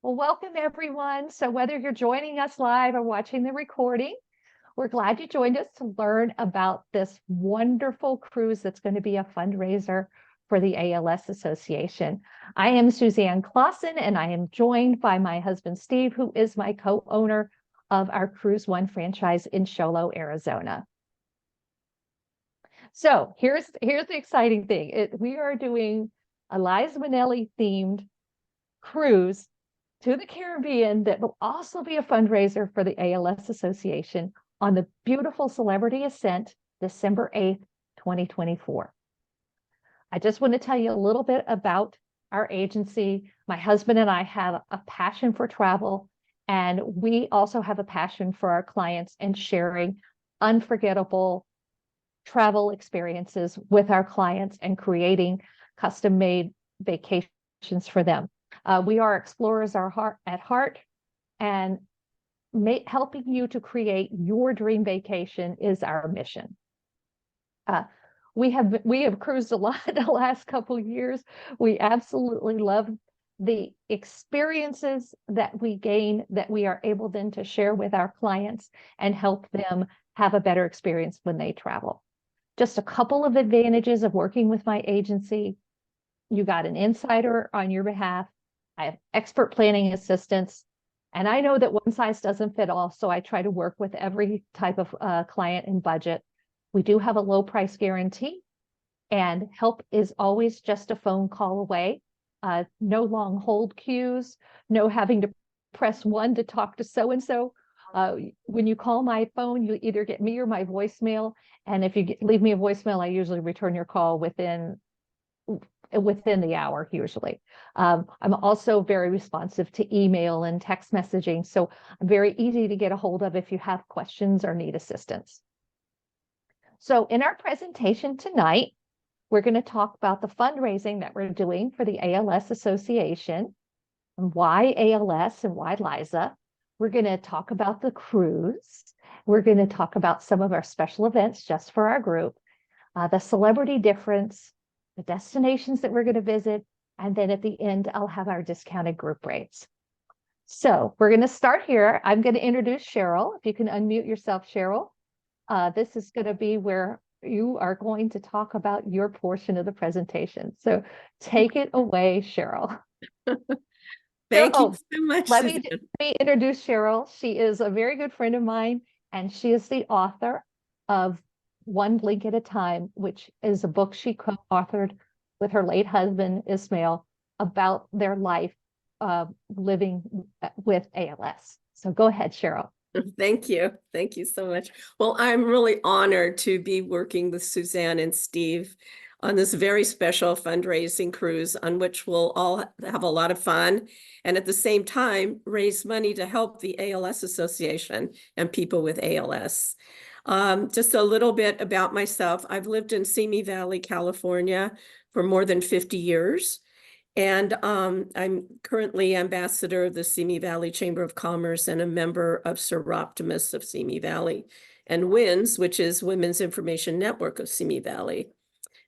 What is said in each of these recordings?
Well, welcome everyone. So whether you're joining us live or watching the recording, we're glad you joined us to learn about this wonderful cruise that's going to be a fundraiser for the ALS Association. I am Suzanne Klasen, and I am joined by my husband, Steve, who is my co-owner of our CruiseOne franchise in Show Low, Arizona. So here's the exciting thing. We are doing a Liza Minnelli themed cruise to the Caribbean that will also be a fundraiser for the ALS Association on the beautiful Celebrity Ascent, December 8th, 2024. I just want to tell you a little bit about our agency. My husband and I have a passion for travel, and we also have a passion for our clients and sharing unforgettable travel experiences with our clients and creating custom-made vacations for them. We are explorers at heart, and helping you to create your dream vacation is our mission. We have cruised a lot the last couple of years. We absolutely love the experiences that we gain, that we are able then to share with our clients and help them have a better experience when they travel. Just a couple of advantages of working with my agency. You got an insider on your behalf. I have expert planning assistance, and I know that one size doesn't fit all, so I try to work with every type of client and budget. We do have a low price guarantee, and help is always just a phone call away. No long hold queues, no having to press 1 to talk to so-and-so. When you call my phone, you either get me or my voicemail, and if you leave me a voicemail, I usually return your call within the hour, usually. I'm also very responsive to email and text messaging, so I'm very easy to get a hold of if you have questions or need assistance. So in our presentation tonight, we're going to talk about the fundraising that we're doing for the ALS Association, and why ALS and why Liza. We're going to talk about the cruise. We're going to talk about some of our special events just for our group, the celebrity difference, the destinations that we're going to visit, and then at the end, I'll have our discounted group rates. So we're going to start here. I'm going to introduce Cheryl. If you can unmute yourself, Cheryl. This is going to be where you are going to talk about your portion of the presentation. So take it away, Cheryl. Thank you so much, Let Suzanne. me introduce Cheryl. She is a very good friend of mine, and she is the author of One Blink at a Time, which is a book she co-authored with her late husband, Ismail, about their life living with ALS. So go ahead, Cheryl. Thank you. Thank you so much. Well, I'm really honored to be working with Suzanne and Steve on this very special fundraising cruise on which we'll all have a lot of fun and at the same time raise money to help the ALS Association and people with ALS. Just a little bit about myself. I've lived in Simi Valley, California for more than 50 years. And I'm currently ambassador of the Simi Valley Chamber of Commerce and a member of Seroptimus of Simi Valley, and WINS, which is Women's Information Network of Simi Valley.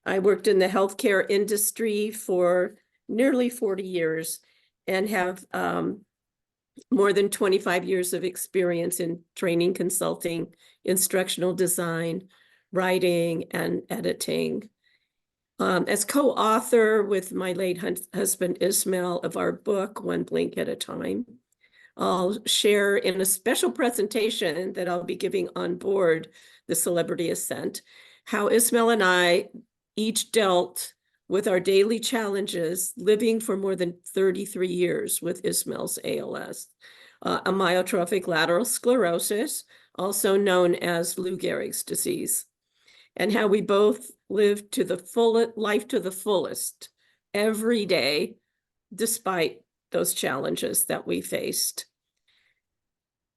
I worked in the healthcare industry for nearly 40 years and have more than 25 years of experience in training, consulting, instructional design, writing, and editing. As co-author with my late husband Ismail of our book, One Blink at a Time, I'll share in a special presentation that I'll be giving on board the Celebrity Ascent, how Ismail and I each dealt with our daily challenges living for more than 33 years with Ismail's ALS, amyotrophic lateral sclerosis, also known as Lou Gehrig's disease, and how we both lived to the life to the fullest every day, despite those challenges that we faced.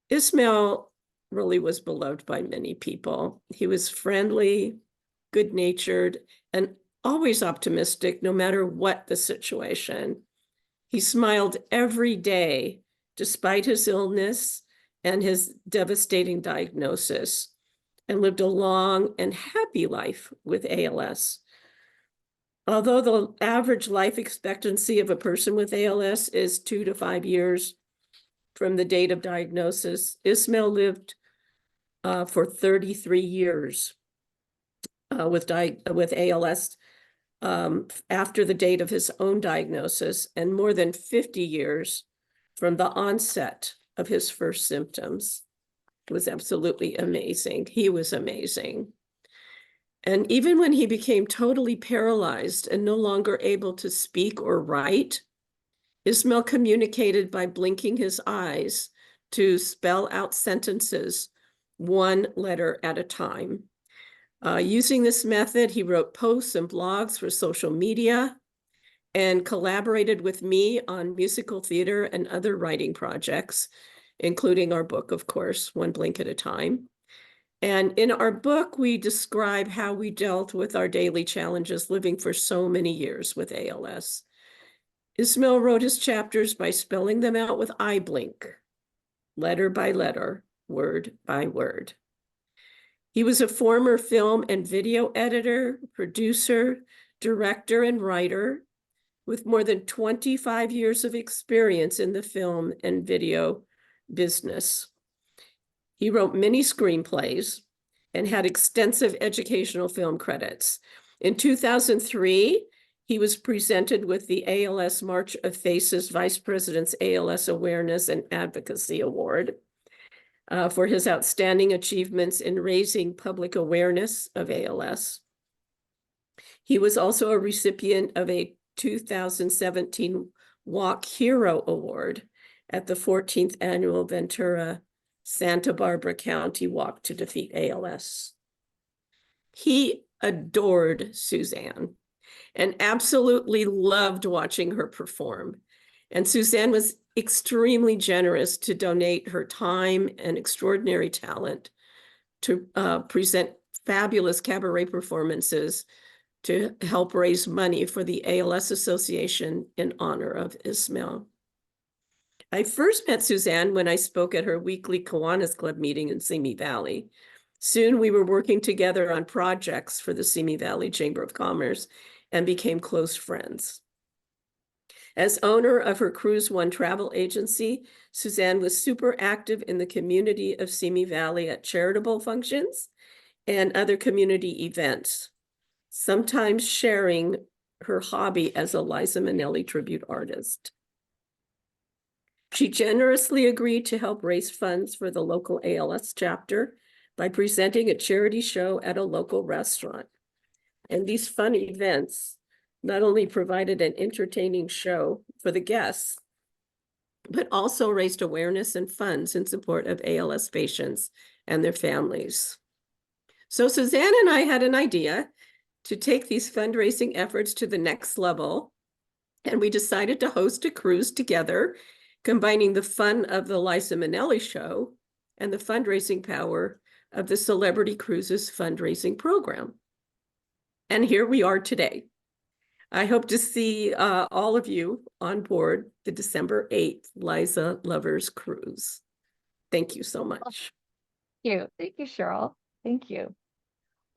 Ismail really was beloved by many people. He was friendly, good-natured, and always optimistic, no matter what the situation. He smiled every day, despite his illness and his devastating diagnosis, and lived a long and happy life with ALS. Although the average life expectancy of a person with ALS is 2 to 5 years from the date of diagnosis, Ismail lived for 33 years with ALS after the date of his own diagnosis, and more than 50 years from the onset of his first symptoms. It was absolutely amazing. He was amazing. And even when he became totally paralyzed and no longer able to speak or write, Ismail communicated by blinking his eyes to spell out sentences one letter at a time. Using this method, he wrote posts and blogs for social media and collaborated with me on musical theater and other writing projects, including our book, of course, One Blink at a Time. And in our book, we describe how we dealt with our daily challenges living for so many years with ALS. Ismail wrote his chapters by spelling them out with eye blink, letter by letter, word by word. He was a former film and video editor, producer, director, and writer with more than 25 years of experience in the film and video business. He wrote many screenplays and had extensive educational film credits. In 2003, he was presented with the ALS March of Faces Vice President's ALS Awareness and Advocacy Award for his outstanding achievements in raising public awareness of ALS. He was also a recipient of a 2017 Walk Hero Award at the 14th Annual Ventura Santa Barbara County Walk to Defeat ALS. He adored Suzanne and absolutely loved watching her perform. And Suzanne was extremely generous to donate her time and extraordinary talent to present fabulous cabaret performances to help raise money for the ALS Association in honor of Ismail. I first met Suzanne when I spoke at her weekly Kiwanis Club meeting in Simi Valley. Soon we were working together on projects for the Simi Valley Chamber of Commerce and became close friends. As owner of her CruiseOne travel agency, Suzanne was super active in the community of Simi Valley at charitable functions and other community events, sometimes sharing her hobby as a Liza Minnelli tribute artist. She generously agreed to help raise funds for the local ALS chapter by presenting a charity show at a local restaurant. And these fun events not only provided an entertaining show for the guests, but also raised awareness and funds in support of ALS patients and their families. So Suzanne and I had an idea to take these fundraising efforts to the next level, and we decided to host a cruise together, combining the fun of the Liza Minnelli show and the fundraising power of the Celebrity Cruises fundraising program. And here we are today. I hope to see all of you on board the December 8th Liza Lovers Cruise. Thank you so much. Thank you, Cheryl. Thank you.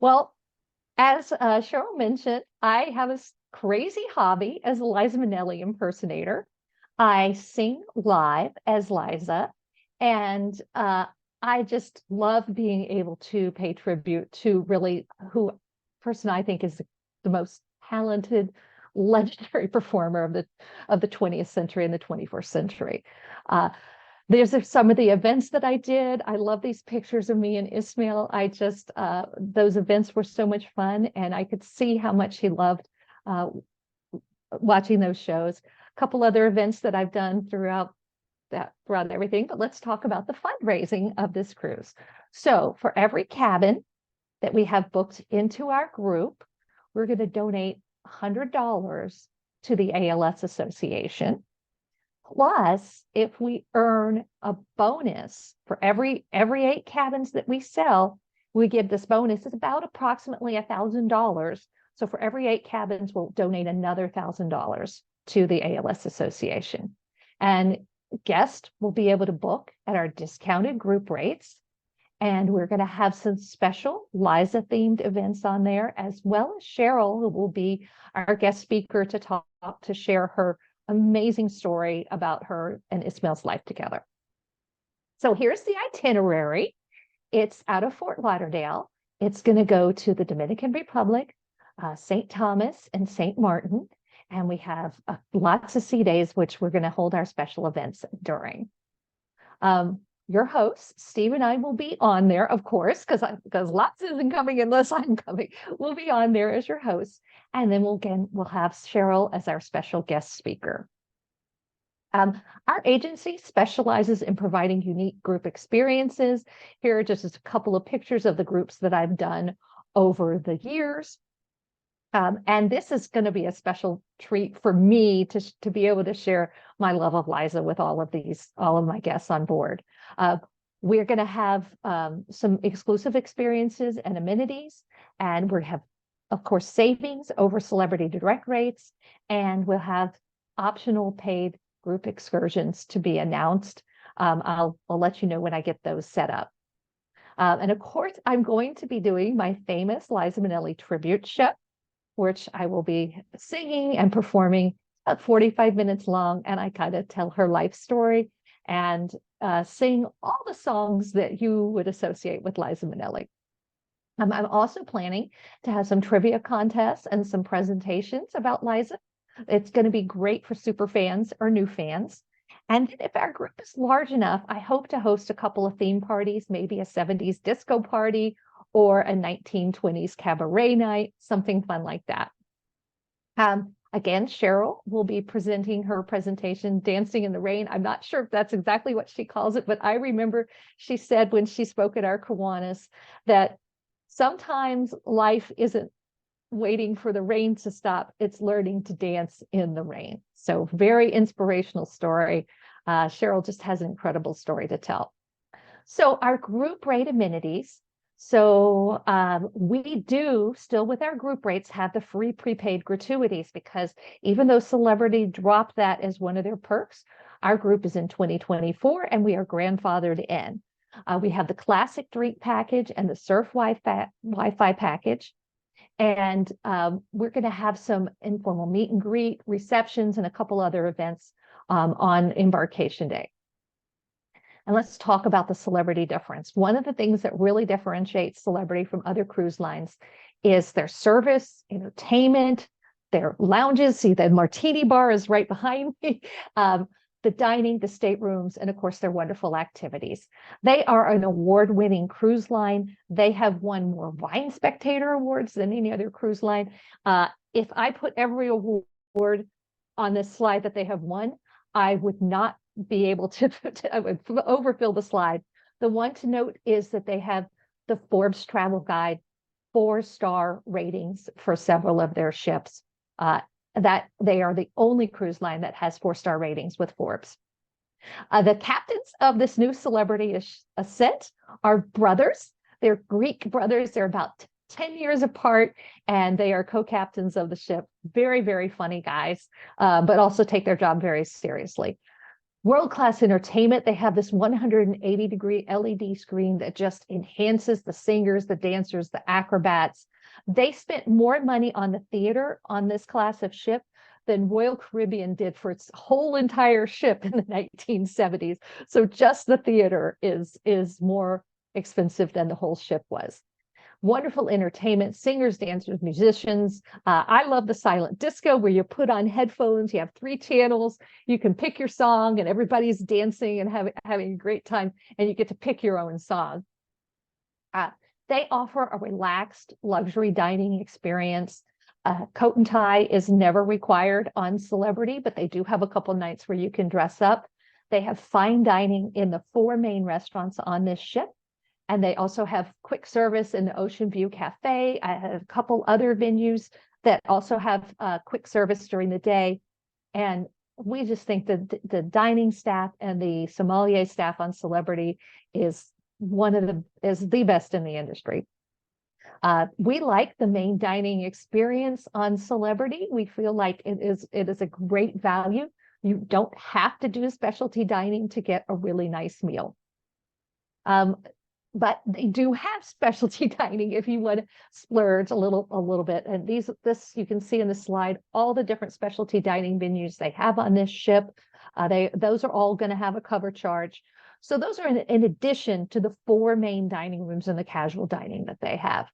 Well, as Cheryl mentioned, I have a crazy hobby as a Liza Minnelli impersonator. I sing live as Liza, and I just love being able to pay tribute to really person I think is the most talented, legendary performer of the 20th century and the 21st century. There's some of the events that I did. I love these pictures of me and Ismail. Those events were so much fun, and I could see how much he loved watching those shows. A couple other events that I've done throughout everything, but let's talk about the fundraising of this cruise. So for every cabin that we have booked into our group, we're going to donate $100 to the ALS Association. Plus, if we earn a bonus for every 8 cabins that we sell, we give this bonus. It's about approximately $1,000. So for every 8 cabins, we'll donate another $1,000 to the ALS Association. And guests will be able to book at our discounted group rates. And we're going to have some special Liza themed events on there, as well as Cheryl, who will be our guest speaker to share her amazing story about her and Ismail's life together. So here's the itinerary. It's out of Fort Lauderdale. It's going to go to the Dominican Republic, St. Thomas, and St. Martin. And we have lots of sea days, which we're going to hold our special events during. Your hosts, Steve and I, will be on there, of course, because lots isn't coming unless I'm coming. We'll be on there as your hosts. And then we'll have Cheryl as our special guest speaker. Our agency specializes in providing unique group experiences. Here are just a couple of pictures of the groups that I've done over the years. And this is going to be a special treat for me to be able to share my love of Liza with all of my guests on board. We're going to have some exclusive experiences and amenities, and we have, of course, savings over celebrity direct rates, and we'll have optional paid group excursions to be announced. I'll let you know when I get those set up. And of course, I'm going to be doing my famous Liza Minnelli tribute show, which I will be singing and performing about 45 minutes long. And I kind of tell her life story and sing all the songs that you would associate with Liza Minnelli. I'm also planning to have some trivia contests and some presentations about Liza. It's going to be great for super fans or new fans. And if our group is large enough, I hope to host a couple of theme parties, maybe a 70s disco party or a 1920s cabaret night, something fun like that. Again, Cheryl will be presenting her presentation, Dancing in the Rain. I'm not sure if that's exactly what she calls it, but I remember she said when she spoke at our Kiwanis that sometimes life isn't waiting for the rain to stop, it's learning to dance in the rain. So very inspirational story. Cheryl just has an incredible story to tell. So our group rate amenities. So we do still with our group rates have the free prepaid gratuities, because even though Celebrity dropped that as one of their perks, our group is in 2024 and we are grandfathered in. We have the classic drink package and the surf Wi-Fi package. And we're going to have some informal meet and greet, receptions, and a couple other events on Embarkation Day. And let's talk about the Celebrity difference. One of the things that really differentiates Celebrity from other cruise lines is their service, entertainment, their lounges. See, the martini bar is right behind me. The dining, the staterooms, and of course, their wonderful activities. They are an award-winning cruise line. They have won more Wine Spectator awards than any other cruise line. If I put every award on this slide that they have won, I would not be able to I would overfill the slide. The one to note is that they have the Forbes Travel Guide 4-star ratings for several of their ships. That they are the only cruise line that has 4-star ratings with Forbes. The captains of this new Celebrity Ascent are brothers. They're Greek brothers. They're about 10 years apart, and they are co-captains of the ship. Very, very funny guys, but also take their job very seriously. World-class entertainment. They have this 180-degree LED screen that just enhances the singers, the dancers, the acrobats. They spent more money on the theater on this class of ship than Royal Caribbean did for its whole entire ship in the 1970s. So just the theater is more expensive than the whole ship was. Wonderful entertainment, singers, dancers, musicians. I love the silent disco where you put on headphones, you have 3 channels, you can pick your song and everybody's dancing and having a great time, and you get to pick your own song. They offer a relaxed luxury dining experience. Coat and tie is never required on Celebrity, but they do have a couple nights where you can dress up. They have fine dining in the 4 main restaurants on this ship. And they also have quick service in the Ocean View Cafe. I have a couple other venues that also have quick service during the day. And we just think that the dining staff and the sommelier staff on Celebrity is the best in the industry. We like the main dining experience on Celebrity. We feel like it is a great value. You don't have to do specialty dining to get a really nice meal. but they do have specialty dining if you want to splurge a little bit. And this you can see in the slide all the different specialty dining venues they have on this ship. Those are all going to have a cover charge. So those are in addition to the 4 main dining rooms and the casual dining that they have.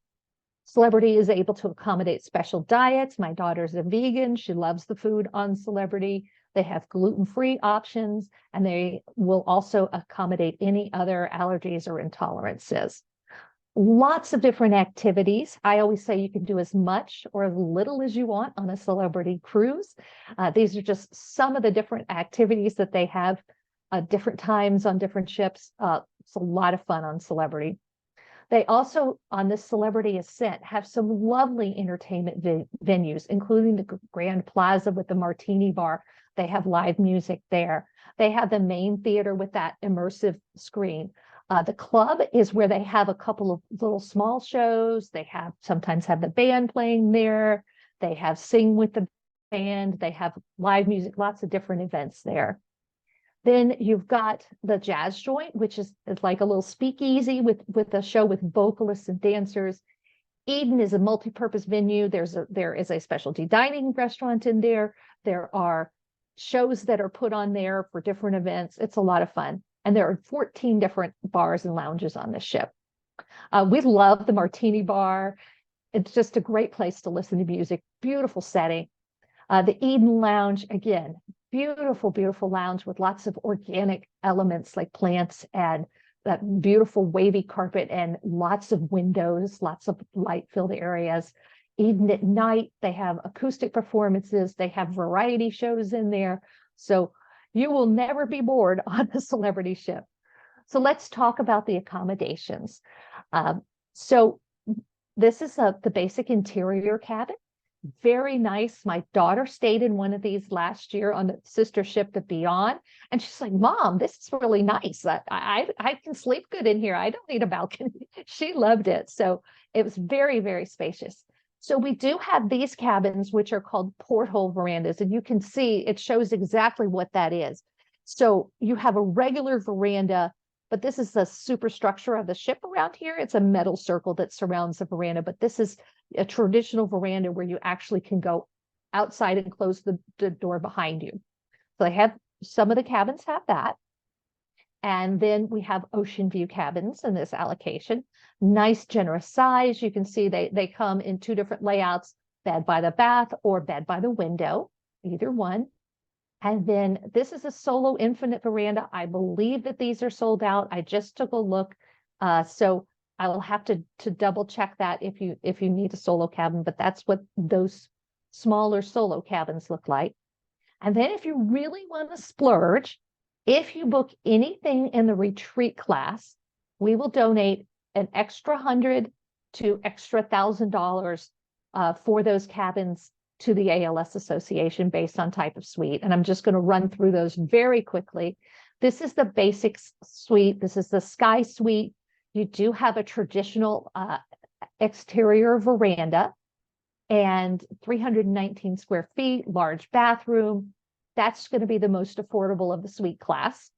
Celebrity is able to accommodate special diets. My daughter's a vegan. She loves the food on Celebrity. They have gluten-free options, and they will also accommodate any other allergies or intolerances. Lots of different activities. I always say you can do as much or as little as you want on a Celebrity cruise. These are just some of the different activities that they have different times on different ships. It's a lot of fun on Celebrity. They also, on this Celebrity Ascent, have some lovely entertainment venues, including the Grand Plaza with the Martini Bar. They have live music there. They have the main theater with that immersive screen. The club is where they have a couple of little small shows. They sometimes have the band playing there. They have Sing with the Band. They have live music, lots of different events there. Then you've got the Jazz Joint, which is like a little speakeasy with a show with vocalists and dancers. Eden is a multi-purpose venue. There is a specialty dining restaurant in there. There are shows that are put on there for different events. It's a lot of fun. And there are 14 different bars and lounges on this ship. We love the Martini Bar. It's just a great place to listen to music. Beautiful setting. The Eden Lounge, again, beautiful, beautiful lounge with lots of organic elements like plants and that beautiful wavy carpet and lots of windows, lots of light-filled areas. Eden at night, they have acoustic performances. They have variety shows in there. So you will never be bored on the Celebrity ship. So let's talk about the accommodations. So this is the basic interior cabin. Very nice. My daughter stayed in one of these last year on the sister ship, the Beyond, and she's like, "Mom, this is really nice. I can sleep good in here. I don't need a balcony." She loved it. So it was very, very spacious. So we do have these cabins, which are called porthole verandas, and you can see it shows exactly what that is. So you have a regular veranda, but this is the superstructure of the ship around here. It's a metal circle that surrounds the veranda, but this is a traditional veranda where you actually can go outside and close the door behind you. So they have, some of the cabins have that. And then we have ocean view cabins in this allocation. Nice, generous size. You can see they come in 2 different layouts, bed by the bath or bed by the window, either one. And then this is a solo infinite veranda. I believe that these are sold out. I just took a look. So I will have to double check that if you need a solo cabin, but that's what those smaller solo cabins look like. And then if you really want to splurge, if you book anything in the retreat class, we will donate an extra $100 to extra $1,000 for those cabins to the ALS Association based on type of suite. And I'm just going to run through those very quickly. This is the basic suite. This is the Sky Suite. You do have a traditional exterior veranda and 319 square feet, large bathroom. That's going to be the most affordable of the suite class.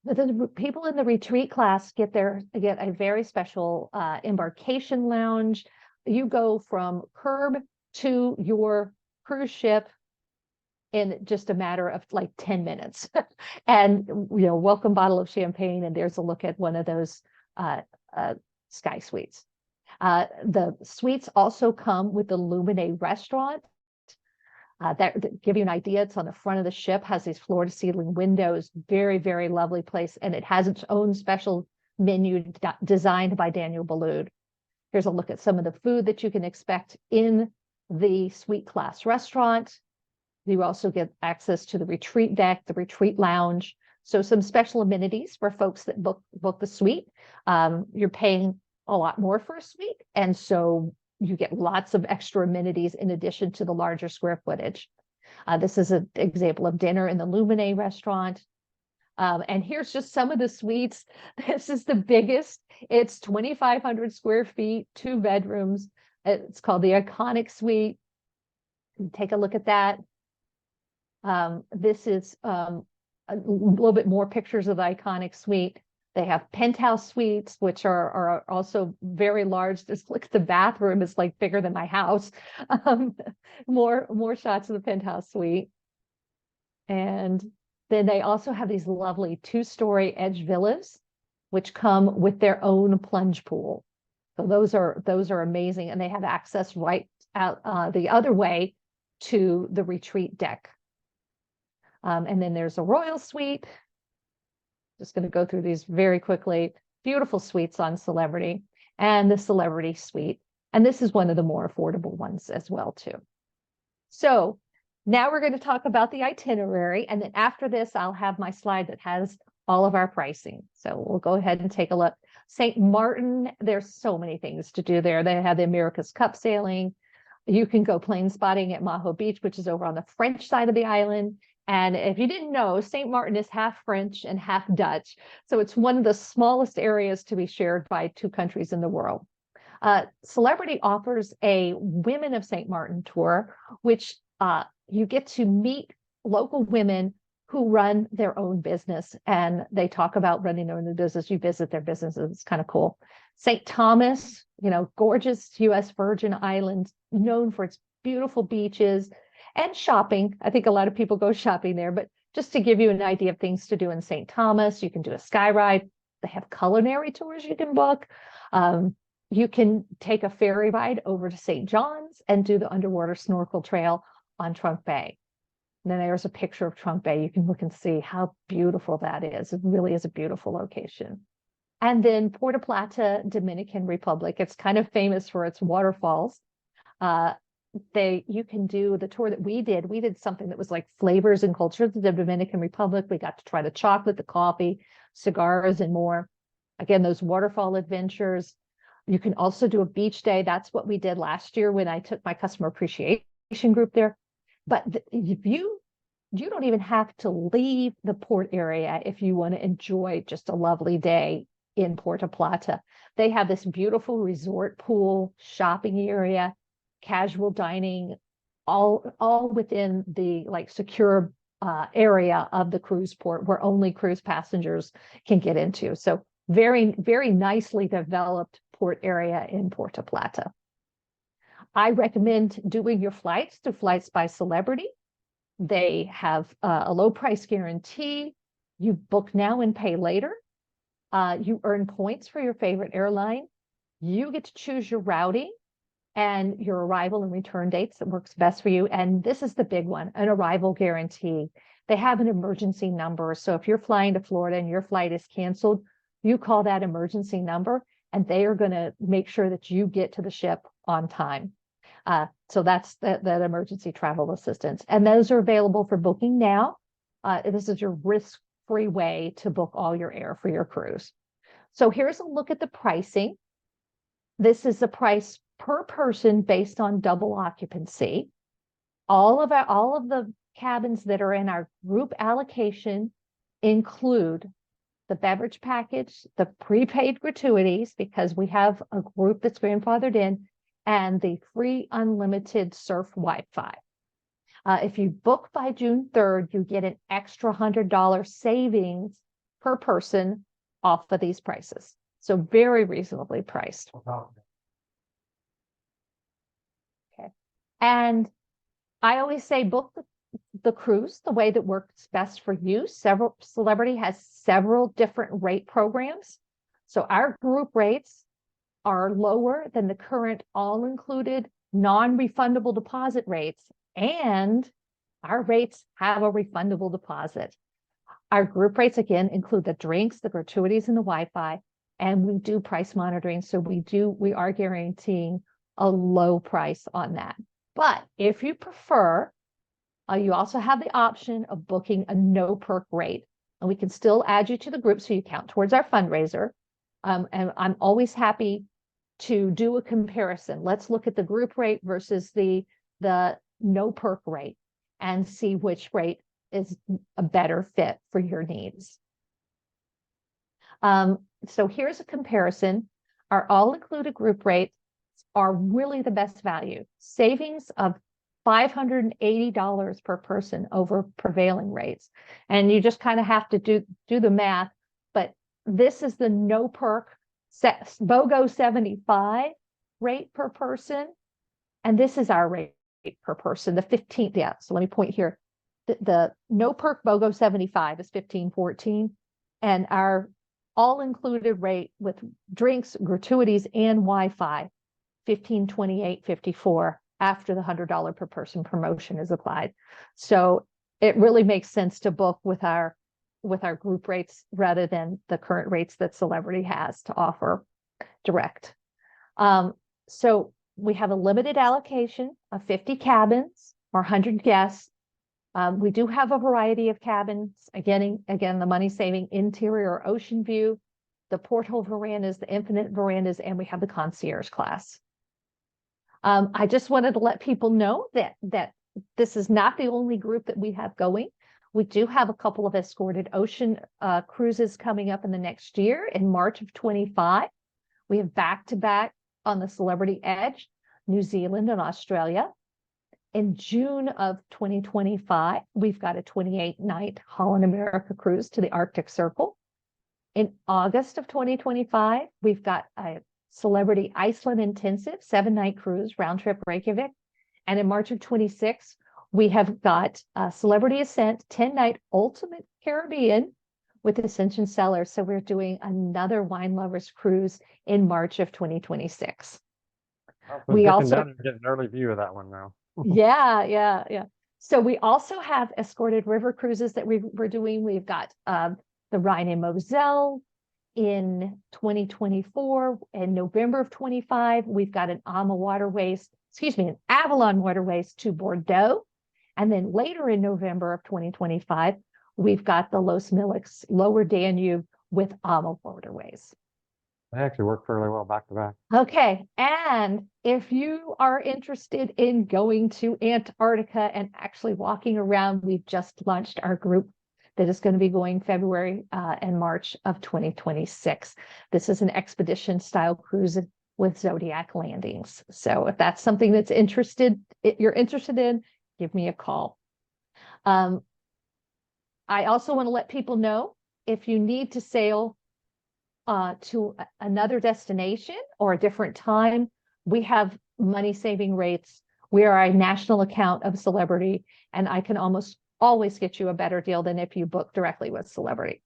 But the people in the retreat class get a very special embarkation lounge. You go from curb to your cruise ship in just a matter of like 10 minutes. And, welcome bottle of champagne. And there's a look at one of those Sky Suites. The suites also come with the Lumine restaurant. That give you an idea, it's on the front of the ship, has these floor to ceiling windows, very, very lovely place. And it has its own special menu designed by Daniel Boulud. Here's a look at some of the food that you can expect in the suite class restaurant. You also get access to the retreat deck, the retreat lounge. So some special amenities for folks that book the suite. You're paying a lot more for a suite. And so you get lots of extra amenities in addition to the larger square footage. This is an example of dinner in the Lumine restaurant. And here's just some of the suites. This is the biggest. It's 2,500 square feet, 2 bedrooms. It's called the Iconic Suite. Take a look at that. This is a little bit more pictures of the Iconic Suite. They have penthouse suites, which are also very large. Just look at the bathroom, it's like bigger than my house. Um, more shots of the penthouse suite. And then they also have these lovely 2-story edge villas, which come with their own plunge pool. So those are amazing, and they have access right out the other way to the retreat deck. And then there's a royal suite. Just going to go through these very quickly. Beautiful suites on Celebrity, and the Celebrity Suite. And this is one of the more affordable ones as well, too. So now we're going to talk about the itinerary. And then after this, I'll have my slide that has all of our pricing. So we'll go ahead and take a look. St. Martin, there's so many things to do there. They have the America's Cup sailing. You can go plane spotting at Maho Beach, which is over on the French side of the island. And if you didn't know, St. Martin is half French and half Dutch. So it's one of the smallest areas to be shared by 2 countries in the world. Celebrity offers a Women of St. Martin tour, which you get to meet local women who run their own business, and they talk about running their own business. You visit their businesses. It's kind of cool. St. Thomas, gorgeous U.S. Virgin Islands, known for its beautiful beaches and shopping. I think a lot of people go shopping there, but just to give you an idea of things to do in St. Thomas, you can do a sky ride. They have culinary tours you can book. You can take a ferry ride over to St. John's and do the underwater snorkel trail on Trunk Bay. And then there's a picture of Trunk Bay. You can look and see how beautiful that is. It really is a beautiful location. And then Puerto Plata, Dominican Republic. It's kind of famous for its waterfalls. You can do the tour that we did. We did something that was like flavors and cultures of the Dominican Republic. We got to try the chocolate, the coffee, cigars, and more. Again, those waterfall adventures. You can also do a beach day. That's what we did last year when I took my customer appreciation group there. But if you don't even have to leave the port area if you want to enjoy just a lovely day in Puerto Plata. They have this beautiful resort pool, shopping area, casual dining, all within the secure area of the cruise port where only cruise passengers can get into. So very, very nicely developed port area in Puerto Plata. I recommend doing your flights through Flights by Celebrity. They have a low price guarantee. You book now and pay later. You earn points for your favorite airline. You get to choose your routing and your arrival and return dates that works best for you. And this is the big one, an arrival guarantee. They have an emergency number. So if you're flying to Florida and your flight is canceled, you call that emergency number and they are going to make sure that you get to the ship on time. So that's that emergency travel assistance. And those are available for booking now. This is your risk-free way to book all your air for your cruise. So here's a look at the pricing. This is the price per person based on double occupancy. All of the cabins that are in our group allocation include the beverage package, the prepaid gratuities, because we have a group that's grandfathered in, and the free unlimited surf Wi-Fi. If you book by June 3rd, you get an extra $100 savings per person off of these prices. So very reasonably priced. Okay. And I always say book the cruise the way that works best for you. Celebrity has several different rate programs. So our group rates are lower than the current all-included non-refundable deposit rates, and our rates have a refundable deposit. Our group rates, again, include the drinks, the gratuities, and the Wi-Fi, and we do price monitoring, so we are guaranteeing a low price on that. But if you prefer, you also have the option of booking a no perk rate, and we can still add you to the group so you count towards our fundraiser. And I'm always happy to do a comparison. Let's look at the group rate versus the no perk rate and see which rate is a better fit for your needs. So here's a comparison. Our all-included group rates are really the best value. Savings of $580 per person over prevailing rates. And you just kind of have to do the math, but this is the no perk BOGO 75 rate per person. And this is our rate per person, the 15th. Yeah. So let me point here. The no perk BOGO 75 is 1514. And our all included rate with drinks, gratuities, and Wi-Fi, 1528.54 after the $100 per person promotion is applied. So it really makes sense to book with our group rates rather than the current rates that Celebrity has to offer direct. So we have a limited allocation of 50 cabins or 100 guests. We do have a variety of cabins. Again, the money-saving interior or ocean view, the porthole verandas, the infinite verandas, and we have the concierge class. I just wanted to let people know that this is not the only group that we have going. We do have a couple of escorted ocean cruises coming up in the next year in March of 25. We have back-to-back on the Celebrity Edge, New Zealand and Australia. In June of 2025, we've got a 28-night Holland America cruise to the Arctic Circle. In August of 2025, we've got a Celebrity Iceland Intensive 7-night cruise, round trip Reykjavik. And in March of 26, we have got Celebrity Ascent 10-night Ultimate Caribbean with Ascension Cellars. So we're doing another Wine Lovers cruise in March of 2026. We also down and get an early view of that one now. Yeah. So we also have escorted river cruises that we're doing. We've got the Rhine and Moselle in 2024. In November of 25, we've got an Avalon Waterways to Bordeaux. And then later in November of 2025, we've got the Los Milix Lower Danube with Avalon Waterways. They actually work fairly well back to back. Okay. And if you are interested in going to Antarctica and actually walking around, we've just launched our group that is going to be going February and March of 2026. This is an expedition style cruise with Zodiac landings. So if that's something you're interested in, give me a call. I also want to let people know if you need to sail to another destination or a different time, we have money-saving rates. We are a national account of Celebrity, and I can almost always get you a better deal than if you book directly with Celebrity.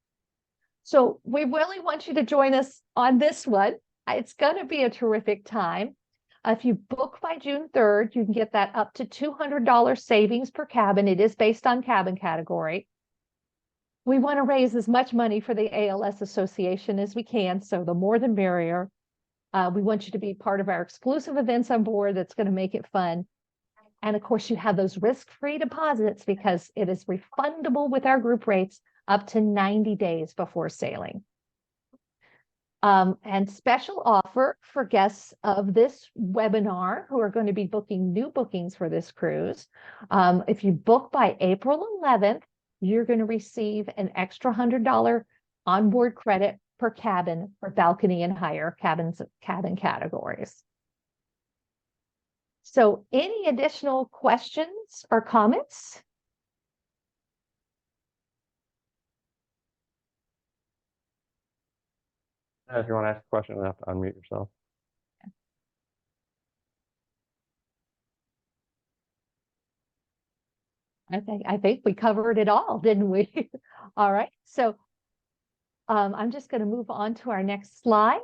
So we really want you to join us on this one. It's going to be a terrific time. If you book by June 3rd, you can get that up to $200 savings per cabin. It is based on cabin category. We want to raise as much money for the ALS Association as we can, so the more the merrier. We want you to be part of our exclusive events on board that's going to make it fun. And of course, you have those risk-free deposits because it is refundable with our group rates up to 90 days before sailing. And special offer for guests of this webinar who are going to be booking new bookings for this cruise. If you book by April 11th, you're going to receive an extra $100 onboard credit per cabin for balcony and higher cabin categories. So any additional questions or comments? If you want to ask a question, you have to unmute yourself. I think we covered it all, didn't we? All right. So I'm just going to move on to our next slide.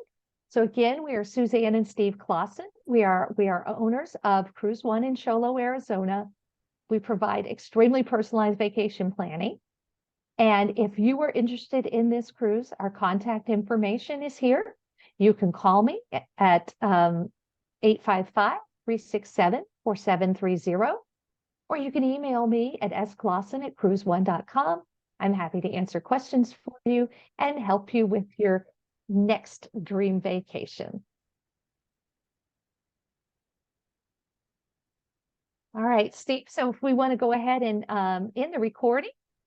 So again, we are Suzanne and Steve Klasen. We are owners of CruiseOne in Show Low, Arizona. We provide extremely personalized vacation planning. And if you are interested in this cruise, our contact information is here. You can call me at 855-367-4730, or you can email me at sklasen@cruiseone.com. I'm happy to answer questions for you and help you with your next dream vacation. All right, Steve, so if we want to go ahead and end the recording,